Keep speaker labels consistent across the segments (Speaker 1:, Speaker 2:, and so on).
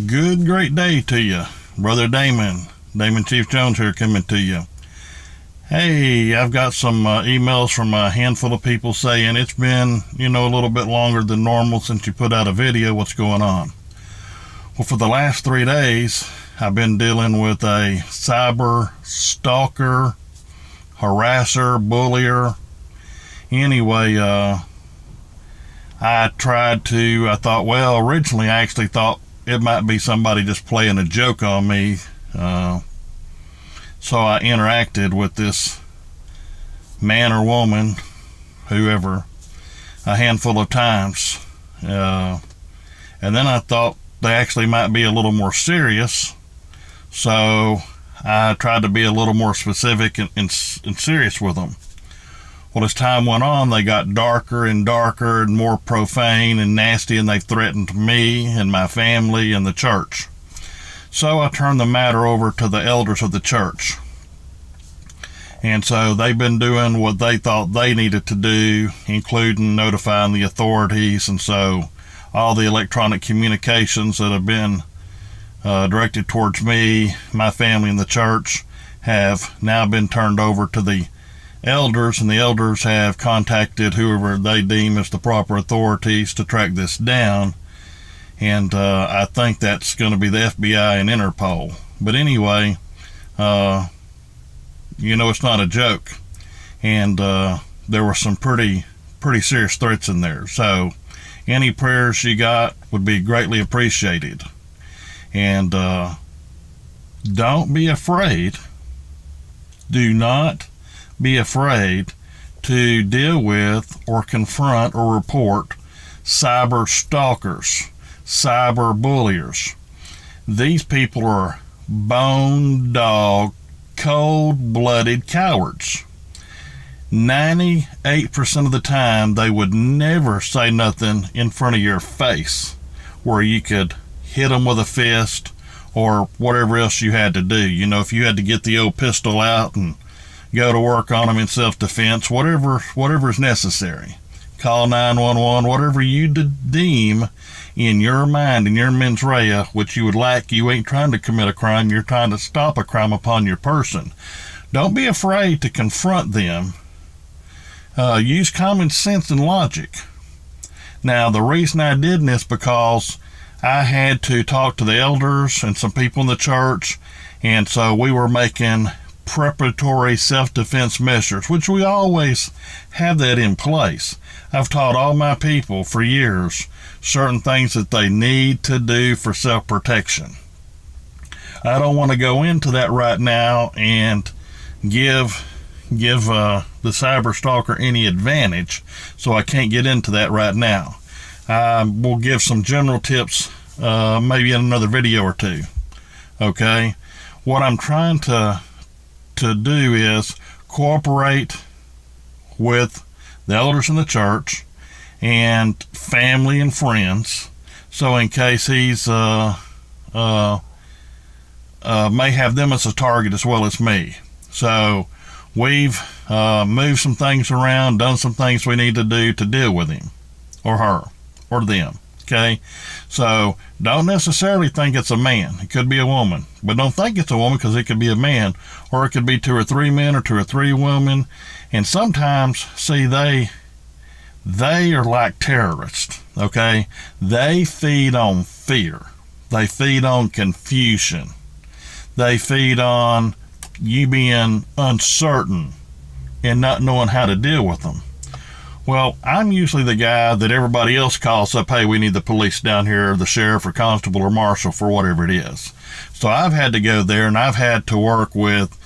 Speaker 1: Good, great day to you. Brother Damon Chief Jones here coming to you. Hey, I've got some emails from a handful of people saying it's been, a little bit longer than normal since you put out a video. What's going on? Well, for the last 3 days, I've been dealing with a cyber stalker, harasser, bullier. Anyway, I thought, well, originally I actually thought it might be somebody just playing a joke on me. So I interacted with this man or woman, whoever, a handful of times. And then I thought they actually might be a little more serious. So I tried to be a little more specific and serious with them. Well, as time went on, they got darker and darker and more profane and nasty, and they threatened me and my family and the church. So I turned the matter over to the elders of the church. And so they've been doing what they thought they needed to do, including notifying the authorities. And so all the electronic communications that have been directed towards me, my family, and the church have now been turned over to the elders, and the elders have contacted whoever they deem as the proper authorities to track this down. And I think that's going to be the FBI and Interpol. But anyway, it's not a joke. And there were some pretty serious threats in there. So any prayers you got would be greatly appreciated. And don't be afraid. Do not be afraid to deal with or confront or report cyber stalkers, cyber bulliers. These people are bone dog, cold-blooded cowards. 98% of the time, they would never say nothing in front of your face where you could hit them with a fist or whatever else you had to do. If you had to get the old pistol out and go to work on them in self-defense, whatever is necessary. Call 911, whatever you deem in your mind, in your mens rea, which you would like. You ain't trying to commit a crime, you're trying to stop a crime upon your person. Don't be afraid to confront them. Use common sense and logic. Now, the reason I did this because I had to talk to the elders and some people in the church, and so we were making preparatory self-defense measures, which we always have that in place. I've taught all my people for years certain things that they need to do for self-protection. I don't want to go into that right now and give the cyber stalker any advantage, so I can't get into that right now. We'll give some general tips maybe in another video or two. Okay? What I'm trying to do is cooperate with the elders in the church and family and friends, so in case he's may have them as a target as well as me. So we've moved some things around, done some things we need to do to deal with him or her or them. Okay, so don't necessarily think it's a man. It could be a woman, but don't think it's a woman, because it could be a man, or it could be 2 or 3 men or 2 or 3 women. And sometimes, see, they are like terrorists. Okay, they feed on fear. They feed on confusion. They feed on you being uncertain and not knowing how to deal with them. Well, I'm usually the guy that everybody else calls up, hey, we need the police down here, the sheriff or constable or marshal for whatever it is. So I've had to go there, and I've had to work with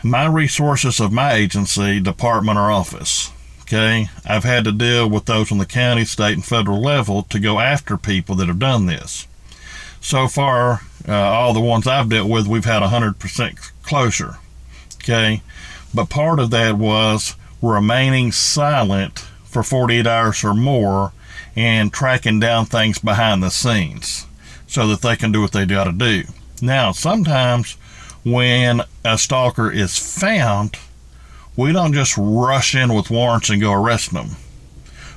Speaker 1: my resources of my agency, department, or office. Okay? I've had to deal with those on the county, state, and federal level to go after people that have done this. So far, all the ones I've dealt with, we've had 100% closure. Okay? But part of that was remaining silent for 48 hours or more and tracking down things behind the scenes so that they can do what they got to do. Now, sometimes when a stalker is found, we don't just rush in with warrants and go arrest them.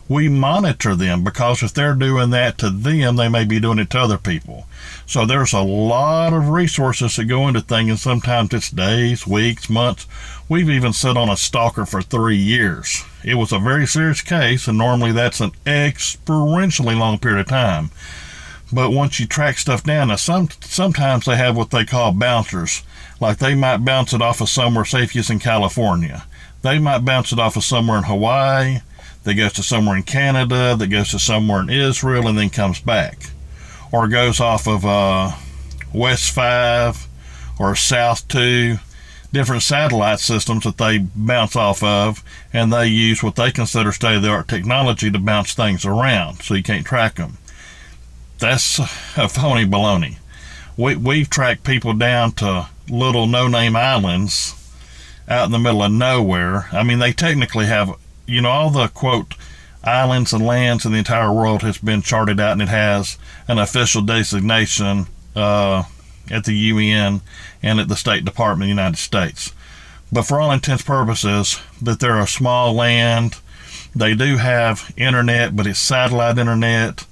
Speaker 1: we monitor them, because if they're doing that to them, they may be doing it to other people. So there's a lot of resources that go into things, and sometimes it's days, weeks, months. We've even sat on a stalker for 3 years. It was a very serious case, and normally that's an exponentially long period of time. But once you track stuff down, now sometimes they have what they call bouncers. Like they might bounce it off of somewhere, say if it's in California. They might bounce it off of somewhere in Hawaii, that goes to somewhere in Canada, that goes to somewhere in Israel, and then comes back. Or goes off of West 5 or South 2, different satellite systems that they bounce off of, and they use what they consider state-of-the-art technology to bounce things around, so you can't track them. That's a phony baloney. We've tracked people down to little no-name islands out in the middle of nowhere. I mean, they technically have, all the, quote, islands and lands in the entire world has been charted out, and it has an official designation at the UN and at the State Department of the United States. But for all intents and purposes, that they're a small land. They do have internet, but it's satellite internet.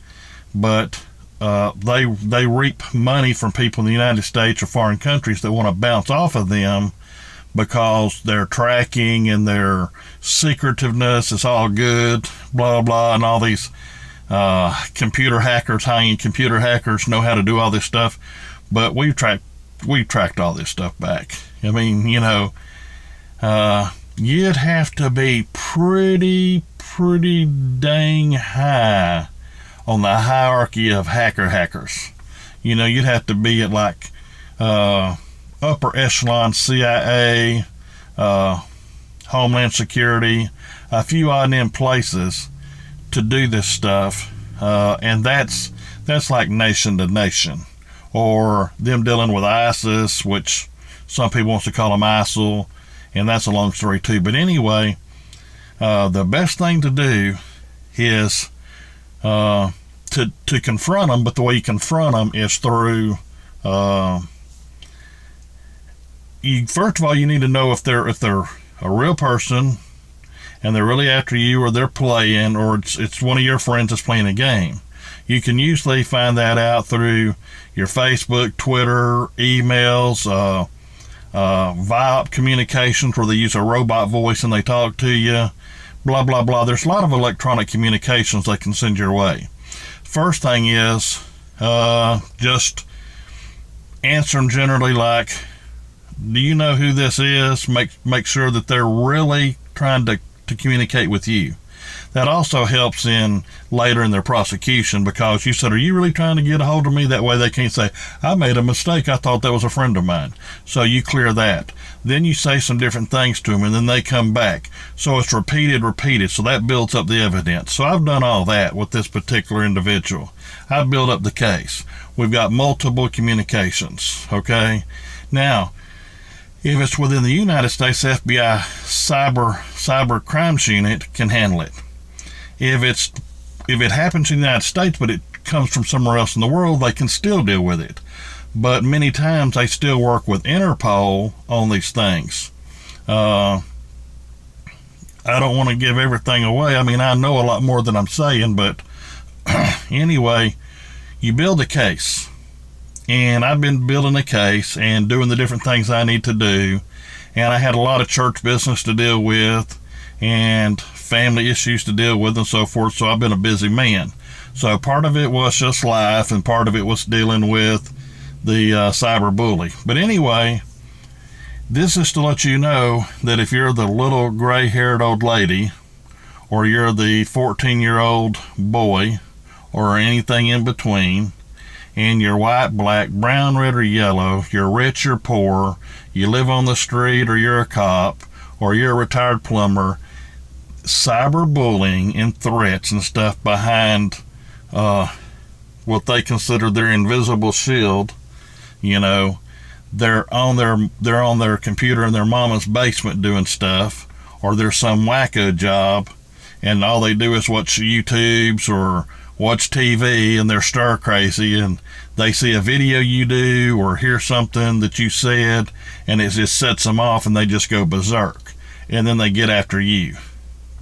Speaker 1: But they reap money from people in the United States or foreign countries that want to bounce off of them, because their tracking and their secretiveness is all good, blah, blah, and all these computer hackers, high-end computer hackers know how to do all this stuff. But we've tracked all this stuff back. I mean, you'd have to be pretty dang high on the hierarchy of hackers. You'd have to be at like upper echelon CIA, Homeland Security, a few odd end places to do this stuff, and that's like nation to nation, or them dealing with ISIS, which some people wants to call them ISIL, and that's a long story too. But anyway, the best thing to do is to confront them, but the way you confront them is through first of all, you need to know if they're a real person and they're really after you, or they're playing, or it's one of your friends that's playing a game. You can usually find that out through your Facebook, Twitter, emails, VoIP communications where they use a robot voice and they talk to you, blah, blah, blah. There's a lot of electronic communications they can send your way. First thing is just answer them generally like, do you know who this is? Make sure that they're really trying to communicate with you. That also helps in later in their prosecution, because you said, are you really trying to get a hold of me? That way they can't say, I made a mistake, I thought that was a friend of mine. So you clear that. Then you say some different things to them, and then they come back. So it's repeated, so that builds up the evidence. So I've done all that with this particular individual. I've built up the case. We've got multiple communications, okay? Now, if it's within the United States, the FBI cyber crimes unit can handle it. If it happens in the United States, but it comes from somewhere else in the world, they can still deal with it. But many times they still work with Interpol on these things. I don't want to give everything away. I mean, I know a lot more than I'm saying, but anyway, you build a case. And I've been building a case and doing the different things I need to do. And I had a lot of church business to deal with and family issues to deal with and so forth. So I've been a busy man. So part of it was just life, and part of it was dealing with the cyber bully. But anyway, this is to let you know that if you're the little gray-haired old lady, or you're the 14-year-old boy, or anything in between, and you're white, black, brown, red, or yellow, you're rich or poor, you live on the street, or you're a cop, or you're a retired plumber, cyberbullying and threats and stuff behind what they consider their invisible shield, they're on their computer in their mama's basement doing stuff, or there's some wacko job, and all they do is watch YouTubes or watch TV, and they're stir crazy, and they see a video you do or hear something that you said, and it just sets them off, and they just go berserk, and then they get after you.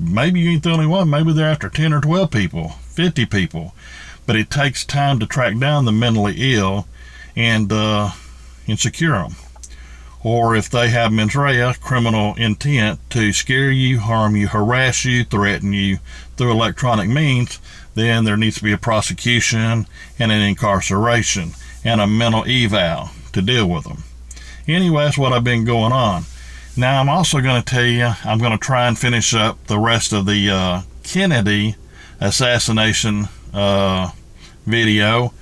Speaker 1: maybe you ain't the only one. Maybe they're after 10 or 12 people, 50 people. But it takes time to track down the mentally ill and secure them. Or if they have mens rea, criminal intent, to scare you, harm you, harass you, threaten you through electronic means, then there needs to be a prosecution and an incarceration and a mental eval to deal with them. Anyway, that's what I've been going on. Now, I'm also going to tell you, I'm going to try and finish up the rest of the Kennedy assassination video.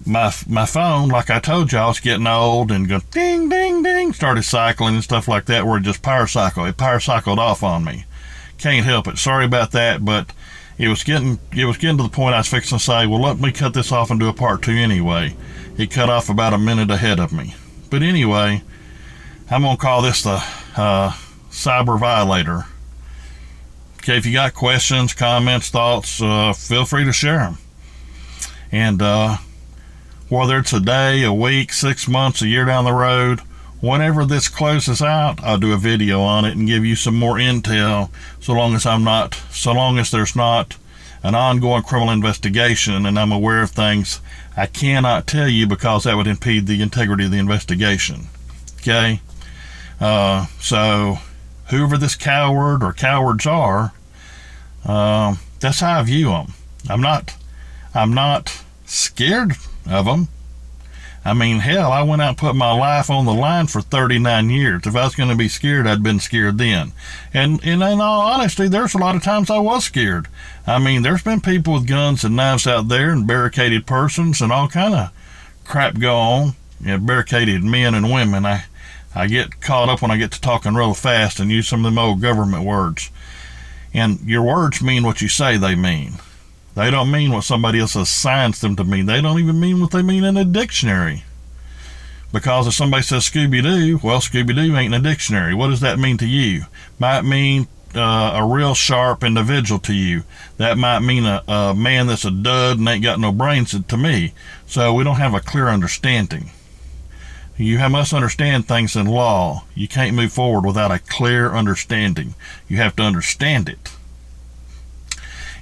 Speaker 1: My phone, like I told y'all, it's getting old and going ding, ding, ding, started cycling and stuff like that, where it just It power-cycled off on me. Can't help it. Sorry about that, but it was getting to the point I was fixing to say, well, let me cut this off and do a part 2 anyway. It cut off about a minute ahead of me. But anyway, I'm going to call this the cyber violator. Okay, if you got questions, comments, thoughts, feel free to share them. And whether it's a day, a week, 6 months, a year down the road, whenever this closes out, I'll do a video on it and give you some more intel, so long as there's not an ongoing criminal investigation and I'm aware of things I cannot tell you, because that would impede the integrity of the investigation. Okay? So whoever this coward or cowards are, that's how I view them. I'm not scared of them. I mean, hell, I went out and put my life on the line for 39 years. If I was going to be scared, I'd been scared then. And in all honesty, there's a lot of times I was scared. I mean, there's been people with guns and knives out there, and barricaded persons and all kind of crap go on. Barricaded men and women. I get caught up when I get to talking real fast and use some of them old government words. And your words mean what you say they mean. They don't mean what somebody else assigns them to mean. They don't even mean what they mean in a dictionary. Because if somebody says Scooby-Doo, well, Scooby-Doo ain't in a dictionary. What does that mean to you? Might mean a real sharp individual to you. That might mean a man that's a dud and ain't got no brains to me. So we don't have a clear understanding. You must understand things in law. You can't move forward without a clear understanding. You have to understand it.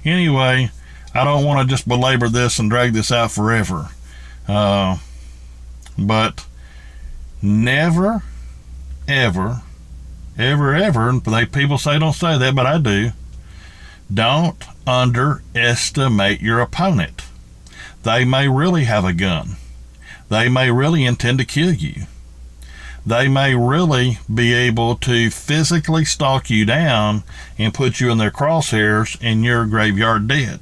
Speaker 1: Anyway, I don't want to just belabor this and drag this out forever. But never, ever, and people say don't say that, but I do. Don't underestimate your opponent. They may really have a gun. They may really intend to kill you. They may really be able to physically stalk you down and put you in their crosshairs and you're graveyard dead.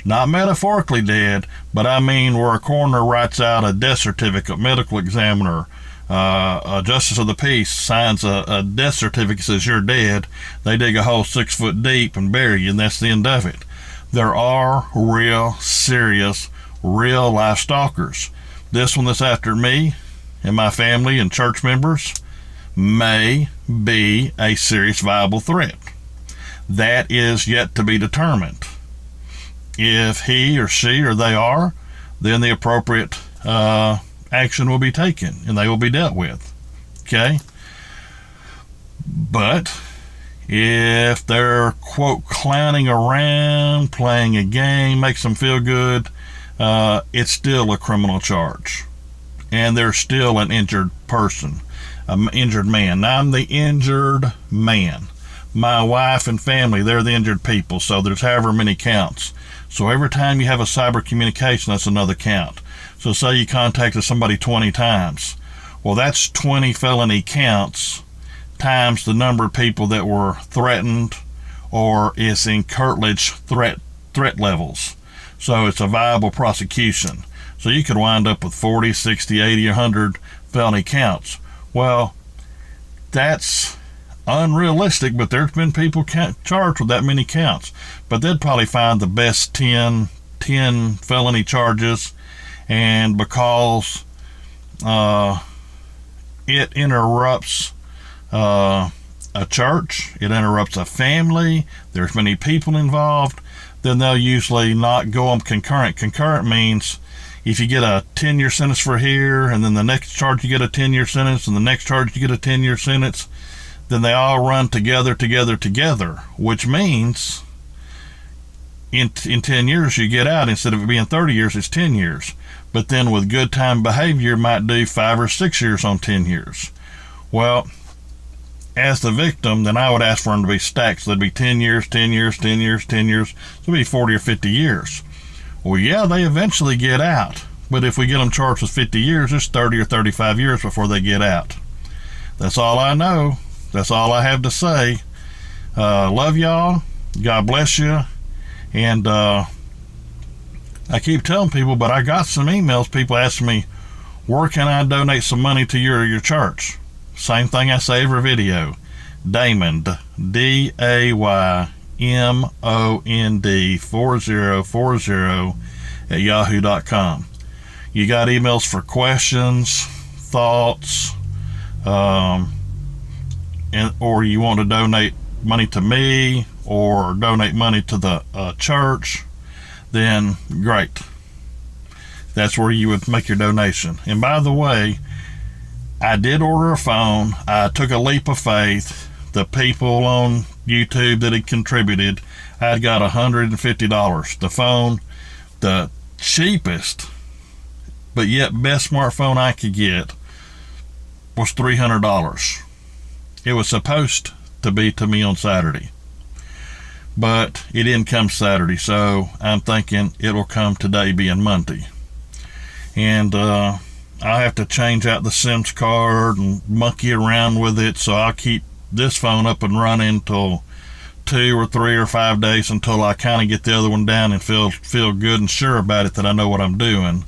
Speaker 1: Not metaphorically dead, but I mean where a coroner writes out a death certificate, medical examiner, a justice of the peace signs a death certificate, says you're dead. They dig a hole 6 foot deep and bury you, and that's the end of it. There are real, serious, real life stalkers. This one that's after me and my family and church members may be a serious, viable threat. That is yet to be determined. If he or she or they are, then the appropriate action will be taken and they will be dealt with. Okay? But if they're, quote, clowning around, playing a game, makes them feel good, it's still a criminal charge. And there's still an injured person, an injured man. Now, I'm the injured man. My wife and family, they're the injured people, so there's however many counts. So every time you have a cyber communication, that's another count. So say you contacted somebody 20 times. Well, that's 20 felony counts times the number of people that were threatened, or it's in curtilage threat levels. So it's a viable prosecution. So you could wind up with 40, 60, 80, 100 felony counts. Well, that's unrealistic, but there's been people charged with that many counts. But they'd probably find the best 10 felony charges, and because it interrupts a church, it interrupts a family, there's many people involved, then they'll usually not go on concurrent. Concurrent means if you get a 10-year sentence for here, and then the next charge you get a 10-year sentence, and the next charge you get a 10-year sentence, then they all run together, which means in 10 years you get out. Instead of it being 30 years, it's 10 years. But then with good time behavior, might do 5 or 6 years on 10 years. Well, as the victim, then I would ask for them to be stacked. So that'd be 10 years, 10 years, 10 years, 10 years. So it'd be 40 or 50 years. Well, yeah, they eventually get out. But if we get them charged with 50 years, it's 30 or 35 years before they get out. That's all I know. That's all I have to say. Love y'all. God bless you. And I keep telling people, but I got some emails, people asking me, where can I donate some money to your church? Same thing I say every video. Damond, DAYMOND 4040 at yahoo.com. You got emails for questions, thoughts, or you want to donate money to me or donate money to the church, then great. That's where you would make your donation. And by the way, I did order a phone. I took a leap of faith. The people on YouTube that had contributed, I got $150. The phone, the cheapest but yet best smartphone I could get, was $300. It was supposed to be to me on Saturday, but it didn't come Saturday, so I'm thinking it'll come today, being Monday. And I have to change out the SIM card and monkey around with it, so I'll keep this phone up and running till 2 or 3 or 5 days, until I kind of get the other one down and feel good and sure about it, that I know what I'm doing.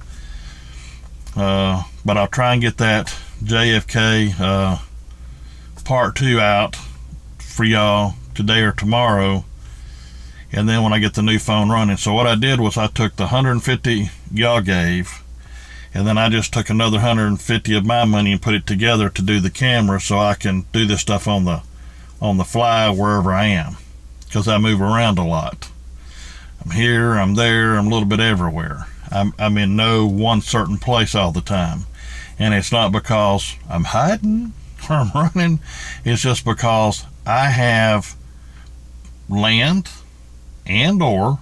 Speaker 1: But I'll try and get that JFK part 2 out for y'all today or tomorrow, and then when I get the new phone running. So what I did was I took the 150 y'all gave, and then I just took another 150 of my money and put it together to do the camera, so I can do this stuff on the fly wherever I am, because I move around a lot. I'm here, I'm there, I'm a little bit everywhere. I'm in no one certain place all the time. And it's not because I'm hiding or I'm running. It's just because I have land and or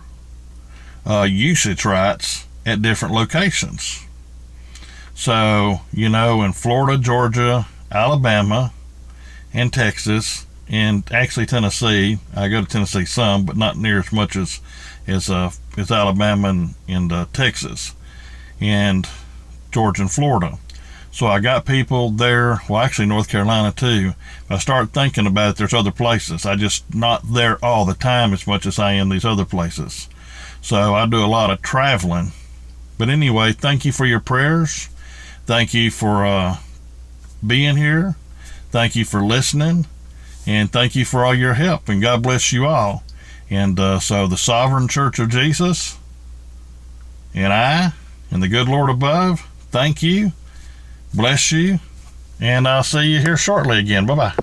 Speaker 1: usage rights at different locations. So, in Florida, Georgia, Alabama, and Texas, and actually Tennessee. I go to Tennessee some, but not near as much as Alabama and Texas, and Georgia and Florida. So I got people there, well, actually North Carolina too. If I start thinking about it, there's other places. I just not there all the time as much as I am these other places. So I do a lot of traveling. But anyway, thank you for your prayers. Thank you for being here. Thank you for listening. And thank you for all your help. And God bless you all. And so the Sovereign Church of Jesus and I and the good Lord above, thank you, bless you, and I'll see you here shortly again. Bye-bye.